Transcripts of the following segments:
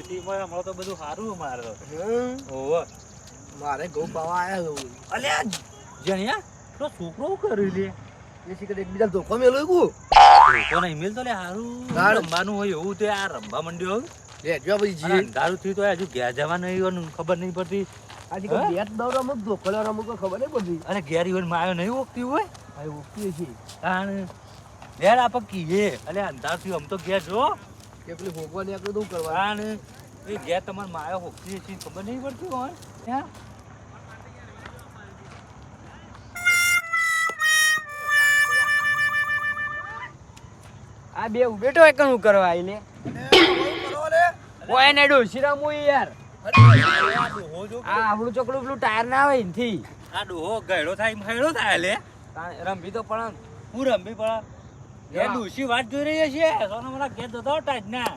ખેતીમાં હમણાં તો બધું સારું મારે તો. ઓહો મારે ઘઉં પાવા આયા છું. અલ્યા જણિયા તો છોકરો શું કર્યું લે? એ શીખર એકબીજા ધોકો મેલો એવું લોકો નહીં મિલતો લે હારું રમવાનું હોય એવું તે આ રમવા માંડ્યો રેજો પછી અને જી અંધારું થયું તો હજુ ઘેર જવા નહીં હોય ને ખબર નહીં પડતી. આજે કે બેટ દઉં રમુક ધોકો રમુક ખબર નહીં પડતી. અને ઘેર ઈવન માયો નહીં ઓકતી હોય આ ઓકી છે તાણ ઘેર આપ કીએ અલે અંધાર થયું આમ તો ઘેર જો કે પેલી ભોગવાની આપણે શું કરવા તાણ એ ઘેર તમાર માયો ઓકતી છે ખબર નહીં પડતી હોય ત્યાં. આ બે ઉભેટો એકનું કરવા આઈને ઓય ને ડોસી રમું યાર આ આપણું ચોકડું પેલું ટાયર ના આવે એનથી આ ડોહો ગયડો થાય ગયડો થાય લે રમવી તો પણ હું રમી પણ ઘેર ડોશી વાત જોઈ રહી છે સોના મારા ઘેર જતો ટાઈટ ના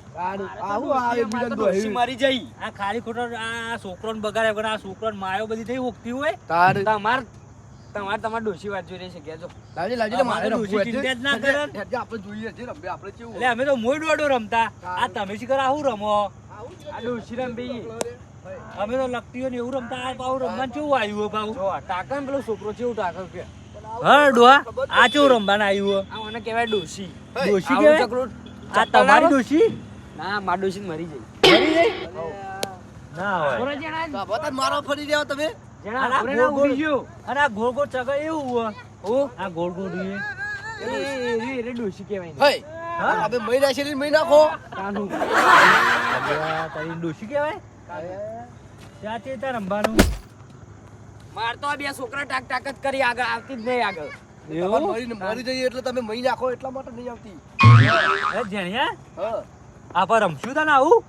આવું આ એકબીજા ડોસી મારી જઈ આ ખાલી ખોટો આ છોકરોને બગાડે વગર આ છોકરોને માયો બધી થઈ ઉગતી હોય તાર તમાર ડોસી વાત જોઈ રહી છે કેજો લાવજે લાવજે મારે અમારે ડોશી ચિંતા જ ના કરે. આપણે જોઈએ છે રમે આપણે કેવું એટલે અમે તો મોય દોડો રમતા આ તમે શી કરા આવું રમો આ ડોસી રમવી અમે તો લગતી હોય ને એવું રમતા આ પાછું રમવાનું કેવું આવ્યું હોય પાછું જો ટાકન પેલો છોકરો કેવું ટાકર કે હા ડોહા આ કેવું રમવાનું આવ્યું આ મને કહેવાય ડોસી ડોશી આવું કહેવાય? ચકડું આ તમારી ડોશી ના માર ડોસી મરી જઈ મરી જાય? ના હોય બોલો જણા બાબા મારો ફરી જાવ તમે જણા અને આ આપણે ના ગોળ ઉડી ગયો અને આ ગોળ ગોળ ચગા એવું હોય હું આ ગોળ ગોળ રીએ. એ ડોસી કહેવાય ને હે હા? આપણે મહિના છે મહિના નાખો કાનું અલ્યા, તારી ડોશી કહેવાય ત્યાં છે ત્યાં રમવાનું માર તો આ બે છોકરા ટાક ટાક જ કરી આગળ આવતી જ નહીં આગળ એવું મરી જઈએ એટલે તમે મહી નાખો એટલા માટે નહીં આવતી એ જેણિયા હા આપણે રમશું તા ને આવું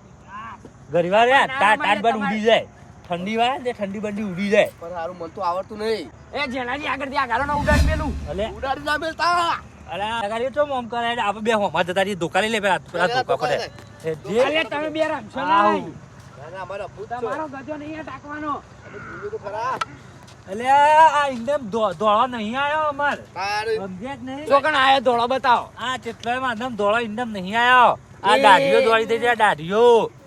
ગરીવાર યાર ટાટ બાટ ઉડી જાય ઠંડી વાય ને ઠંડી બંડી ઉડી જાય પણ સારું મન તો આવડતું નહીં એ જેનાજી આગળ ત્યાં ગાળો ના ઉડાડી પેલું અલે ઉડાડી ના મેલતા અલા ગાડી તો મોમ કરે આપણે બે હોમાં જતા રહીએ ધોકા લઈ લે પેલા ધોકા પડે એ જે અલે તમે બે રમશો આવું. નહીં ના ના અમારા ભૂત છો તમારો ગજો નહીં ટાકવાનો અમે જોઈએ તો ખરા અલે આ ઇન્દમ દોડવા નહીં આયો અમાર તારે સમજ્યા જ નહીં ચોકણ આયો ધોળો બતાવો આ ચેટલાય માં ઇન્દમ દોડો ઇન્દમ નહીં આયો આ દાઢીઓ દોડી દે છે આ દાઢીઓ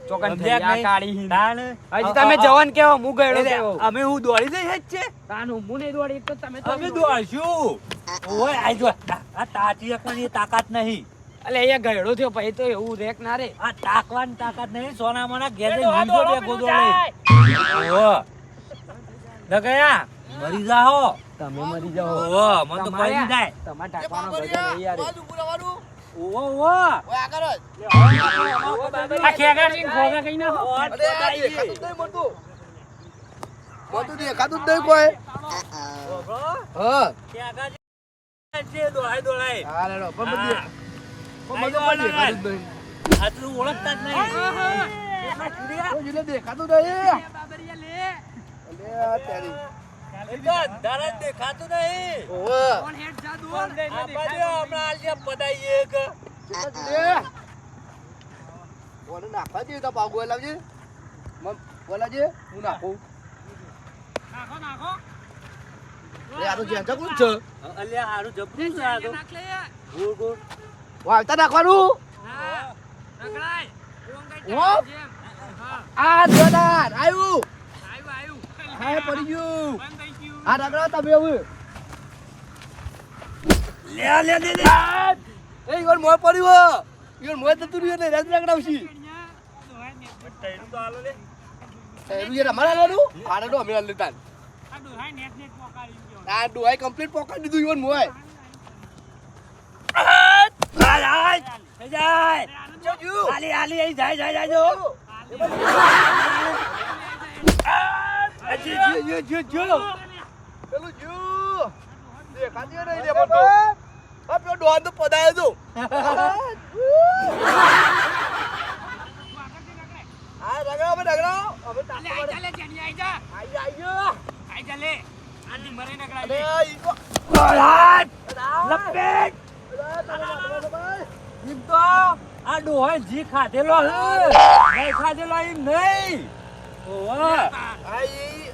ચોકન સમજ્યા થઈ આ નહીં? કાળી હિંદ. તાણ. હજી તમે જવાન કેવો હું ગયડો એટલે કેવો અમે હું દોડી દઈ જ છે તાનું હું નહીં દોડી એક તો તમે તો અમે દોડશું ઓય આઈ જો આ તાચી એકવાની તાકાત નહીં અલે એ ગયડો થયો પછી તો એવું રેક ના રે આ તાકવાની તાકાત નહીં સોના મોના ઘેર જઈને વીંધો બે ગોદો લઈ ઓહો ન ગયા મરી જાહો તમે મરી જાઓ ઓહો મને તો કોઈ નહીં થાય તમારે ટાકવાનો ગજો નહીં યાર બાજુ પુરાવાનું ઓહો ઓહો ઓય આગળ જ આ ખેગા સિંહ ખોગા કઈ નાખો અરે આ દેખાતું જ નહીં મોટું મોટું દેખાતું જ નહીં કોઈ હા દોડાય દોડાય હા લેડો પણ બધું પણ બધું પણ દેખાતું જ નહીં આટલું ઓળખતા જ નહીં કોઈ જેને દેખાતું નહીં અલે આ તારી અંધારા જ દેખાતું નહીં ઓય કોણ હેડ જાદુ આ બાજુ હમણાં આલિયા પડાઈએ કે બોલે નાખવા દે તો પાગુ લાવજે મમ બોલાજે હું નાખું નાખો નાખો લે આ તો જેન ચકલું જ છે અલ્યા હારું જબરું છે આ તો નાખ લે ગોળ ગોળ વાવતા નાખવાનું હા રગડાય ઓ આ જોદાર આયુ આયુ હા પડી ગયું બંધ થઈ ગયું આ રગડો તમે હવે લે લે લે લે એ ઈવન મોય પડ્યું ઈવન મોય તો તું ને રાત રગડાવશી તૈરું તો હાલો લે એનું યાર અમારા લેવાનું આડો અમે લેતા આ ડોહાય નેટ નેટ પોકાડી ગયો આ ડોહાઈ કમ્પ્લીટ પોકાડી દીધું ઈવન મોય જાય આલી આલી અહીં જાય જાય જાય જો પેલું જો દેખાતી નહીં રે પણ આ પેલો ડોહાન તો પદાયો તો આ રગડો અમે રગડો અમે અલે આઈ ચાલે જેની આઈ જા આઈ ગયો આઈ ચાલે આની મરે અરે નગડાય ઈ તો લપેટ એમ તો આ ડોહાય જી ખાધેલો હે નહીં ખાધેલો એમ નહીં ઓહો આઈ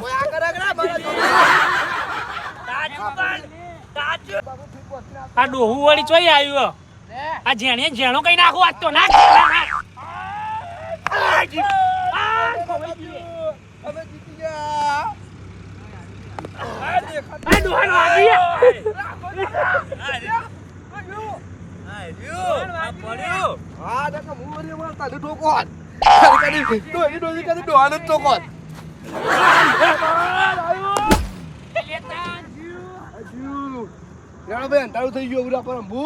ઓય આ રગડા મારા તો આ ડોહું વળી ચોઈ આવ્યો આ જેણે જેણો કઈ નાખું આજ તો નાખ અમે જીતી ગયા હા કાકા હું વળી મારતા ને ઠોકોન કદી ડોહાને જ ઠોકોન રેડો બેન તારું થઈ ગયું ઉરા પર અંબુ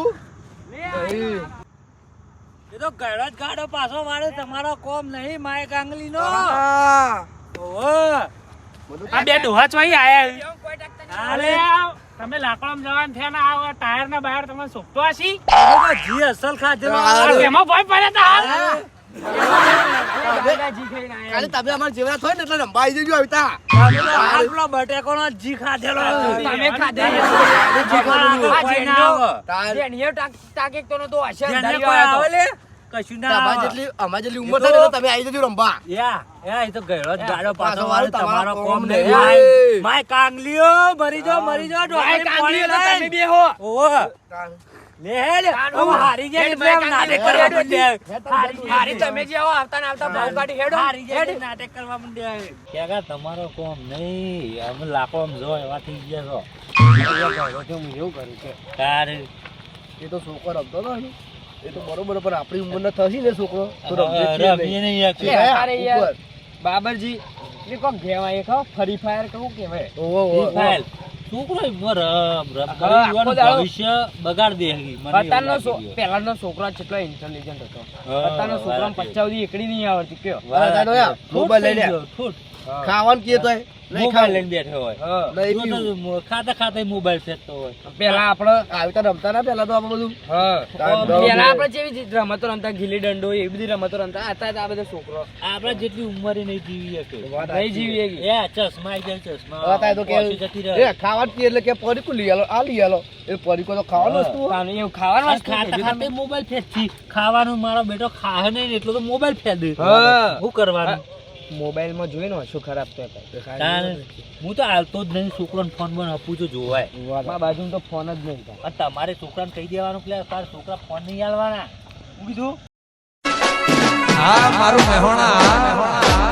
એ તો ગળો જ ગાડો પાછો મારે તમારો કોમ નહીં માય કાંગલી નો આ બે ડોહા ચોઈ આયા અરે તમે લાકડમ જવાન થયા ને આ ટાયર ના બહાર તમે સોપતો હશી જી અસલ ખાધેલો એમાં ભય પડ્યા તા હાલ કાલે તમે અમાર જેવડા થોય ને એટલે રંબા આવી જજો આવતા આપણો બટેકોનો જી ખાધેલો તમે ખાધેલો. ટાકે તો નતો હશે જેને કોઈ આવે લે કશું ના અમાર આવે. જેટલી ઉંમર થાય ને એટલે તમે આવી જજો રંબા યા એ તો ગળો જ ગાડો પાછો મારે તમારો કોમ નહીં. નહીં માય કાંગલીઓ મરી જો ઢોકળી પાણી તમે લઈ. બેહો. ઓહો લે લે હવે હારી ગયા એટલે આમ નાટક કરવા માંડ્યા. હારી તમે જે આવો આવતા ને આવતા ભાવ કાઢી હેડો. હારી ગયા એટલે નાટક કરવા માંડ્યા. ક્યાંકા તમારો કોમ નહીં અમે લાખો જો એવા થઈ ગયા છો એવું કર્યું છે તારે એ તો છોકરો રમતો હતો ને એ તો બરોબર પણ આપણી ઉંમર થશે ને છોકરો તો રમીએ નહીં એક. લે, અરે યાર બાબરજી એ કોક કહેવાય ખો ફ્રી ફાયર કહું કહેવાય ફાઇલ. છોકરો એમાં રમ કરી આખો યુવાનું દાડો ભવિષ્ય બગાડ દે છે. મને એવું અત્યારનો લાગી ગયું. પહેલાનો છોકરો કેટલો ઇન્ટેલિજન્ટ હતો હા, અત્યારનો છોકરો વાત પચ્ચા સુધી એકડી નહીં આવડતી કયો વાત તારો યાર, ફૂટ મોબાઈલ લઈ થઈ લે. ગયો, ફૂટ. ખાવાનું કે તોય નહીં મોબાઈલ ખાવું લઈને બેઠો હોય નહીં જો પીવું. તો ખાતા ખાતા મોબાઈલ ફેંકતો હોય. પેલા આપણે આવી તો રમતા ના પેલા તો આપણે બધું પેલા આપણે જેવી રમતો રમતા ગીલી દંડો એવી બધી રમતો રમતા અત્યારે આ બધા છોકરો આપણે જેટલી ઉંમરે નહીં જીવી શકે. નહીં જીવીએ કે. એ ચશ્મા આઈ જાય, ચશ્મા અત્યારે તો કે પાછી જતી રહે. એ ખાવાનું કે એટલે કે પરીકું લઈ આલો આ લઈ આલો એ પરીકો તો ખાવાનું વસ્તુ હોય. તાનું એવું ખાવાનું આ વસ્તુ ખાતા છે. ખાતા મોબાઈલ ફેંકતી. ખાવાનું મારો બેટો ખાહે નહીં એટલો તો મોબાઈલ ફેંદે. હા. શું કરવાનું? મોબાઈલમાં જોઈ ને શું ખરાબ તો તારે હું તો હાલતો જ નહીં. છોકરાને ફોન પણ આપું છું જોવાય. મારા બાજુ તો ફોન જ નહીં થાય. અને તમારે છોકરાને કહી દેવાનું કે તારા છોકરા ફોન નહીં આલવાના. હું કીધું હા મારું મહેણા